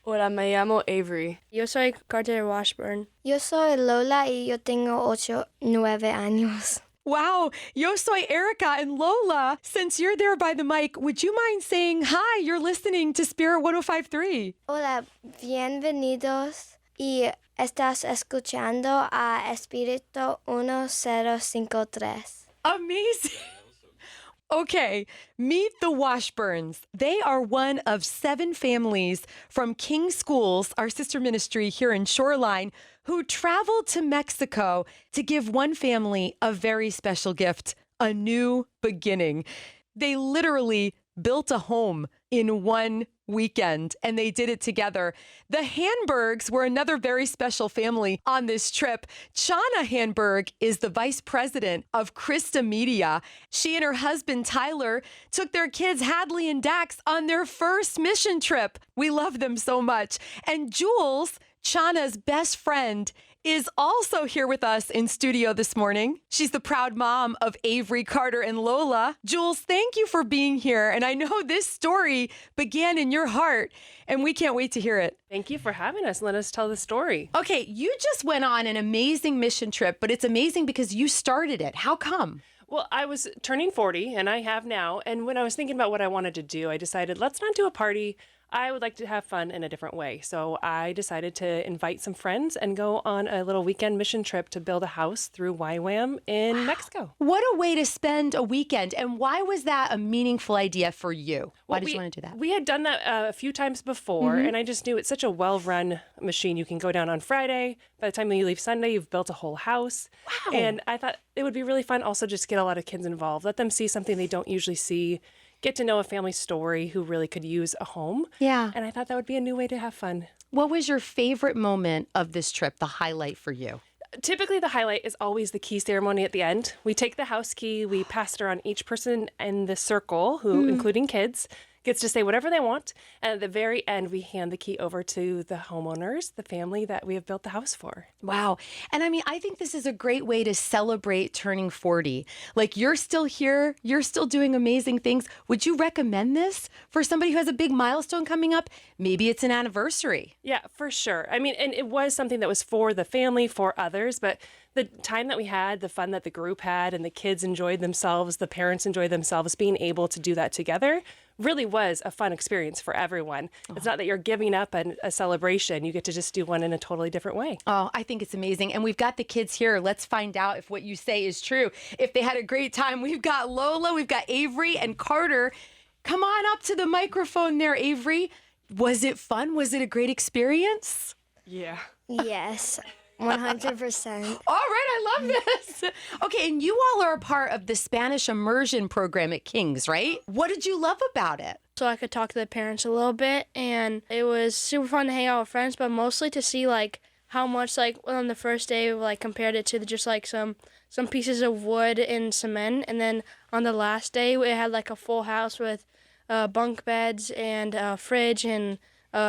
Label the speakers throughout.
Speaker 1: Hola, me llamo Avery.
Speaker 2: Yo soy Carter Washburn.
Speaker 3: Yo soy Lola y yo tengo 9 años.
Speaker 4: Wow, yo soy Erica and Lola. Since you're there by the mic, would you mind saying hi? You're listening to Spirit 105.3.
Speaker 3: Hola, bienvenidos y estás escuchando a Espíritu 1053.
Speaker 4: Amazing. Okay, meet the Washburns. They are one of 7 families from King Schools, our sister ministry here in Shoreline, who traveled to Mexico to give one family a very special gift, a new beginning. They literally built a home in one weekend, and they did it together. The Hanbergs were another very special family on this trip. Channah Hanberg is the vice president of CRISTA Media. She and her husband, Tyler, took their kids, Hadley and Dax, on their first mission trip. We love them so much. And Jules, Channah's best friend, is also here with us in studio this morning. She's the proud mom of Avery, Carter, and Lola. Jules, thank you for being here. And I know this story began in your heart, and we can't wait to hear it.
Speaker 1: Thank you for having us. Let us tell the story.
Speaker 4: Okay, you just went on an amazing mission trip, but it's amazing because you started it. How come?
Speaker 1: Well, I was turning 40, and I have now. And when I was thinking about what I wanted to do, I decided, let's not do a party. I would like to have fun in a different way. So I decided to invite some friends and go on a little weekend mission trip to build a house through YWAM in Mexico.
Speaker 4: What a way to spend a weekend. And why was that a meaningful idea for you? Why did you want to do that?
Speaker 1: We had done that a few times before, and I just knew it's such a well-run machine. You can go down on Friday. By the time you leave Sunday, you've built a whole house.
Speaker 4: Wow.
Speaker 1: And I thought it would be really fun also just get a lot of kids involved. Let them see something they don't usually see. Get to know a family story who really could use a home.
Speaker 4: Yeah.
Speaker 1: And I thought that would be a new way to have fun.
Speaker 4: What was your favorite moment of this trip, the highlight for you?
Speaker 1: Typically, the highlight is always the key ceremony at the end. We take the house key, we pass it around. Each person in the circle, who, including kids, gets to say whatever they want. And at the very end, we hand the key over to the homeowners, the family that we have built the house for.
Speaker 4: Wow. And I mean, I think this is a great way to celebrate turning 40. Like, you're still here, you're still doing amazing things. Would you recommend this for somebody who has a big milestone coming up? Maybe it's an anniversary.
Speaker 1: Yeah, for sure. I mean, and it was something that was for the family, for others, but the time that we had, the fun that the group had, and the kids enjoyed themselves, the parents enjoyed themselves, being able to do that together really was a fun experience for everyone. It's not that you're giving up a celebration. You get to just do one in a totally different way.
Speaker 4: Oh, I think it's amazing. And we've got the kids here. Let's find out if what you say is true. If they had a great time. We've got Lola, we've got Avery and Carter. Come on up to the microphone there, Avery. Was it fun? Was it a great experience?
Speaker 1: Yeah.
Speaker 3: Yes, 100%.
Speaker 4: All right, I love this. Okay, and you all are a part of the Spanish immersion program at King's, right? What did you love about it?
Speaker 2: So I could talk to the parents a little bit, and it was super fun to hang out with friends, but mostly to see like how much like on the first day we like compared it to just like some pieces of wood and cement, and then on the last day we had like a full house with bunk beds and a fridge and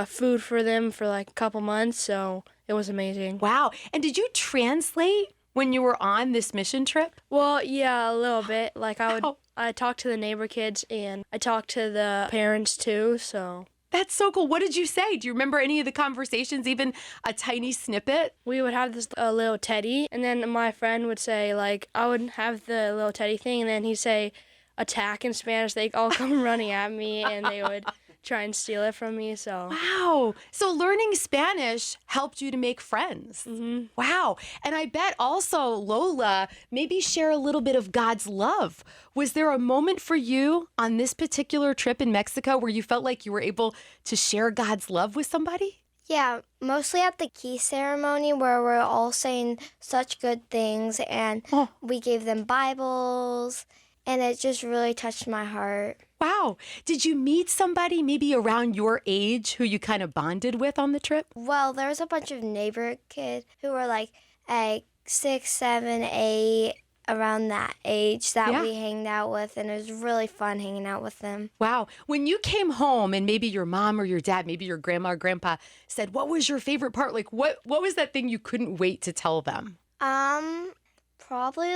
Speaker 2: food for them for like a couple months. So it was amazing.
Speaker 4: Wow. And did you translate when you were on this mission trip?
Speaker 2: Well, yeah, a little bit. Like
Speaker 4: Wow.
Speaker 2: I talked to the neighbor kids and I talked to the parents too, so.
Speaker 4: That's so cool. What did you say? Do you remember any of the conversations, even a tiny snippet?
Speaker 2: We would have this little teddy, and then my friend would say, like, I would have the little teddy thing, and then he'd say, attack in Spanish. They'd all come running at me, and they would try and steal it from me, so.
Speaker 4: Wow. So learning Spanish helped you to make friends.
Speaker 2: Mm-hmm.
Speaker 4: Wow. And I bet also, Lola, maybe share a little bit of God's love. Was there a moment for you on this particular trip in Mexico where you felt like you were able to share God's love with somebody?
Speaker 3: Yeah, mostly at the key ceremony where we're all saying such good things, and we gave them Bibles, and it just really touched my heart.
Speaker 4: Wow. Did you meet somebody maybe around your age who you kind of bonded with on the trip?
Speaker 3: Well, there was a bunch of neighbor kids who were like 6, 7, 8, around that age that we hanged out with, and it was really fun hanging out with them.
Speaker 4: Wow. When you came home and maybe your mom or your dad, maybe your grandma or grandpa said, what was your favorite part? Like, what was that thing you couldn't wait to tell them?
Speaker 3: Probably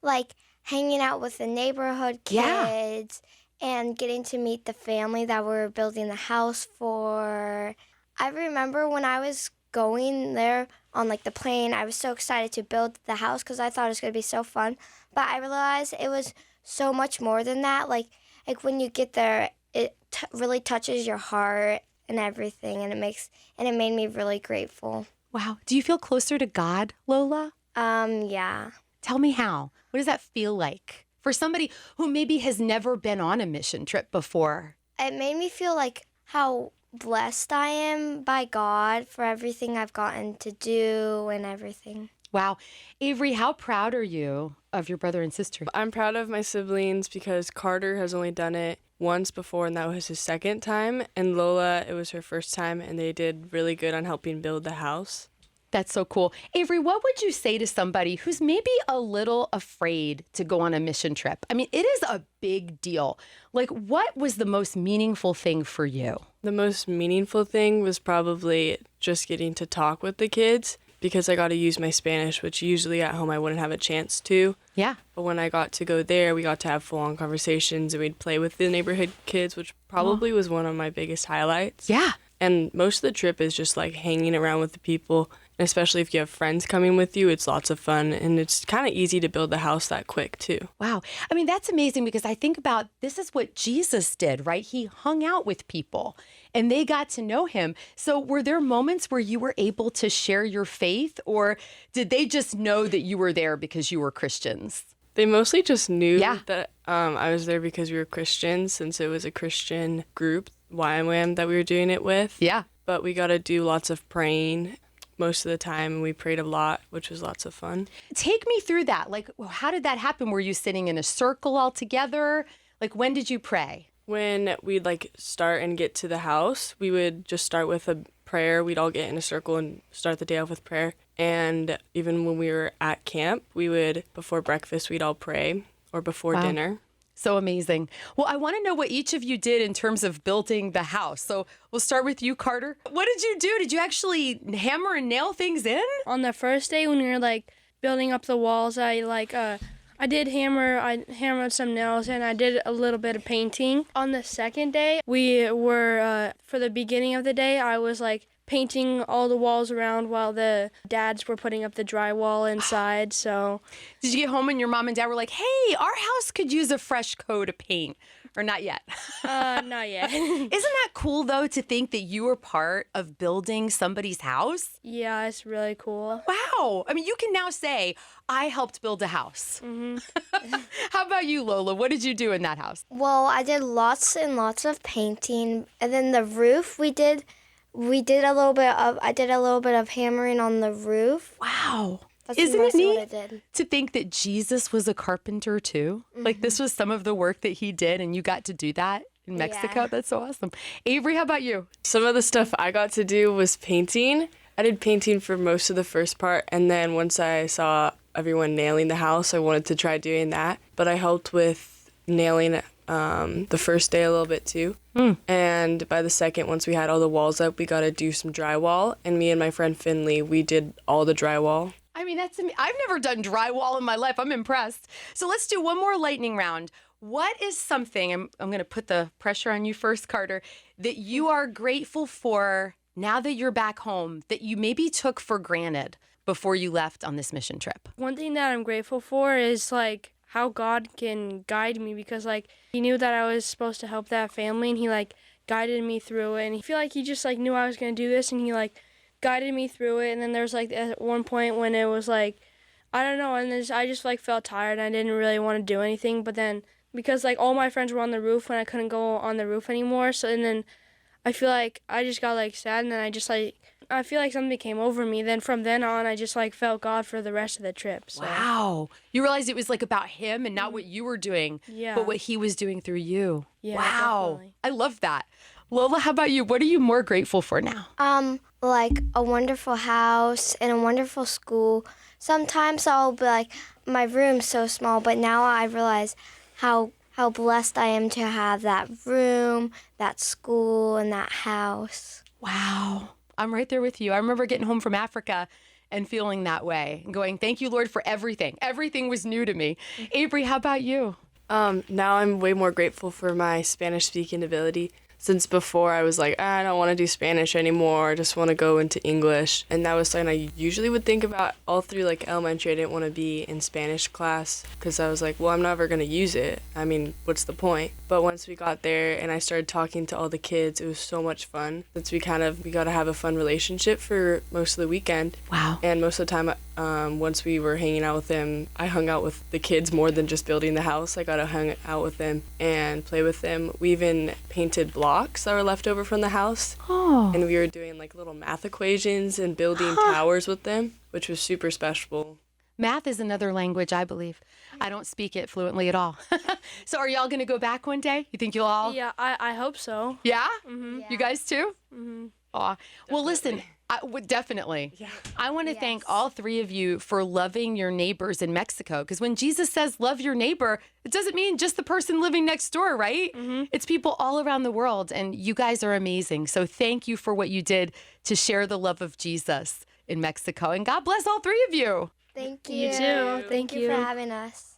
Speaker 3: like hanging out with the neighborhood kids and getting to meet the family that we're building the house for. I remember when I was going there on like the plane, I was so excited to build the house because I thought it was going to be so fun. But I realized it was so much more than that. Like when you get there, it really touches your heart and everything, and it made me really grateful.
Speaker 4: Wow. Do you feel closer to God, Lola?
Speaker 3: Yeah.
Speaker 4: Tell me how. What does that feel like for somebody who maybe has never been on a mission trip before?
Speaker 3: It made me feel like how blessed I am by God for everything I've gotten to do and everything.
Speaker 4: Wow. Avery, how proud are you of your brother and sister?
Speaker 5: I'm proud of my siblings because Carter has only done it once before, and that was his second time. And Lola, it was her first time, and they did really good on helping build the house.
Speaker 4: That's so cool. Avery, what would you say to somebody who's maybe a little afraid to go on a mission trip? I mean, it is a big deal. Like, what was the most meaningful thing for you?
Speaker 5: The most meaningful thing was probably just getting to talk with the kids because I got to use my Spanish, which usually at home I wouldn't have a chance to.
Speaker 4: Yeah.
Speaker 5: But when I got to go there, we got to have full-on conversations, and we'd play with the neighborhood kids, which probably was one of my biggest highlights.
Speaker 4: Yeah.
Speaker 5: And most of the trip is just like hanging around with the people. And especially if you have friends coming with you, it's lots of fun. And it's kind of easy to build the house that quick, too.
Speaker 4: Wow. I mean, that's amazing because I think about this is what Jesus did, right? He hung out with people and they got to know him. So were there moments where you were able to share your faith, or did they just know that you were there because you were Christians?
Speaker 5: They mostly just knew that I was there because we were Christians, since it was a Christian group, YWAM, that we were doing it with.
Speaker 4: Yeah.
Speaker 5: But we got to do lots of praying most of the time, and we prayed a lot, which was lots of fun.
Speaker 4: Take me through that. Like, how did that happen? Were you sitting in a circle all together? Like, when did you pray?
Speaker 5: When we'd start and get to the house, we would just start with a prayer. We'd all get in a circle and start the day off with prayer. And even when we were at camp, we would, before breakfast, we'd all pray, or before dinner.
Speaker 4: So amazing. Well, I want to know what each of you did in terms of building the house. So we'll start with you, Carter. What did you do? Did you actually hammer and nail things in?
Speaker 2: On the first day when we were building up the walls, I hammered some nails and I did a little bit of painting. On the second day, we were for the beginning of the day, I was painting all the walls around while the dads were putting up the drywall inside. So
Speaker 4: did you get home and your mom and dad were like, hey, our house could use a fresh coat of paint? Or not yet?
Speaker 2: Not yet.
Speaker 4: Isn't that cool, though, to think that you were part of building somebody's house?
Speaker 2: Yeah, it's really cool.
Speaker 4: Wow. I mean, you can now say, I helped build a house. Mm-hmm. How about you, Lola? What did you do in that house?
Speaker 3: Well, I did lots and lots of painting. And then the roof, I did a little bit of hammering on the roof.
Speaker 4: Wow.
Speaker 3: That's
Speaker 4: Isn't it
Speaker 3: mostly what I
Speaker 4: neat
Speaker 3: did.
Speaker 4: to think that Jesus was a carpenter too?
Speaker 3: Mm-hmm.
Speaker 4: Like this was some of the work that he did and you got to do that in Mexico?
Speaker 3: Yeah.
Speaker 4: That's so awesome. Avery, how about you?
Speaker 5: Some of the stuff I got to do was painting. I did painting for most of the first part, and then once I saw everyone nailing the house, I wanted to try doing that. But I helped with nailing the first day a little bit too. And by the second, once we had all the walls up, we got to do some drywall. And me and my friend Finley, we did all the drywall.
Speaker 4: I mean, I've never done drywall in my life. I'm impressed. So let's do one more lightning round. What is something, I'm going to put the pressure on you first, Carter, that you are grateful for now that you're back home that you maybe took for granted before you left on this mission trip?
Speaker 2: One thing that I'm grateful for is how God can guide me, because he knew that I was supposed to help that family, and he guided me through it. And I feel like he just knew I was going to do this, and he guided me through it. And then there was at one point when it was I don't know, and I just felt tired and I didn't really want to do anything. But then because all my friends were on the roof and I couldn't go on the roof anymore, so and then I feel I just got sad, and then I just I feel something came over me. Then from then on, I just felt God for the rest of the trip. So.
Speaker 4: Wow. You realized it was about him and not what you were doing, but what he was doing through you.
Speaker 2: Yeah,
Speaker 4: wow.
Speaker 2: definitely.
Speaker 4: I love that. Lola, how about you? What are you more grateful for now?
Speaker 3: A wonderful house and a wonderful school. Sometimes I'll be my room's so small, but now I realize how blessed I am to have that room, that school, and that house.
Speaker 4: Wow. I'm right there with you. I remember getting home from Africa and feeling that way and going, thank you, Lord, for everything. Everything was new to me. Avery, how about you?
Speaker 5: Now I'm way more grateful for my Spanish speaking ability. since before I was like, I don't want to do Spanish anymore. I just want to go into English. And that was something I usually would think about all through like elementary. I didn't want to be in Spanish class because I was like, well, I'm never going to use it. I mean, what's the point? But once we got there and I started talking to all the kids, it was so much fun. Since we got to have a fun relationship for most of the weekend.
Speaker 4: Wow.
Speaker 5: And most of the time, once we were hanging out with them, I hung out with the kids more than just building the house. I got to hang out with them and play with them. We even painted blocks that were left over from the house.
Speaker 4: Oh.
Speaker 5: And we were doing like little math equations and building towers with them, which was super special.
Speaker 4: Math is another language, I believe. I don't speak it fluently at all. So are y'all going to go back one day? You think you'll all?
Speaker 2: Yeah, I hope so.
Speaker 4: Yeah?
Speaker 2: Mm-hmm.
Speaker 3: Yeah.
Speaker 4: You guys too?
Speaker 2: Mm-hmm.
Speaker 4: Aw. Well, listen, I would definitely.
Speaker 5: Yeah.
Speaker 4: I want to thank all three of you for loving your neighbors in Mexico. Because when Jesus says love your neighbor, it doesn't mean just the person living next door, right?
Speaker 2: Mm-hmm.
Speaker 4: It's people all around the world. And you guys are amazing. So thank you for what you did to share the love of Jesus in Mexico. And God bless all three of you.
Speaker 3: Thank
Speaker 2: You
Speaker 3: you.
Speaker 2: too. Thank
Speaker 3: you
Speaker 2: you.
Speaker 3: for having us.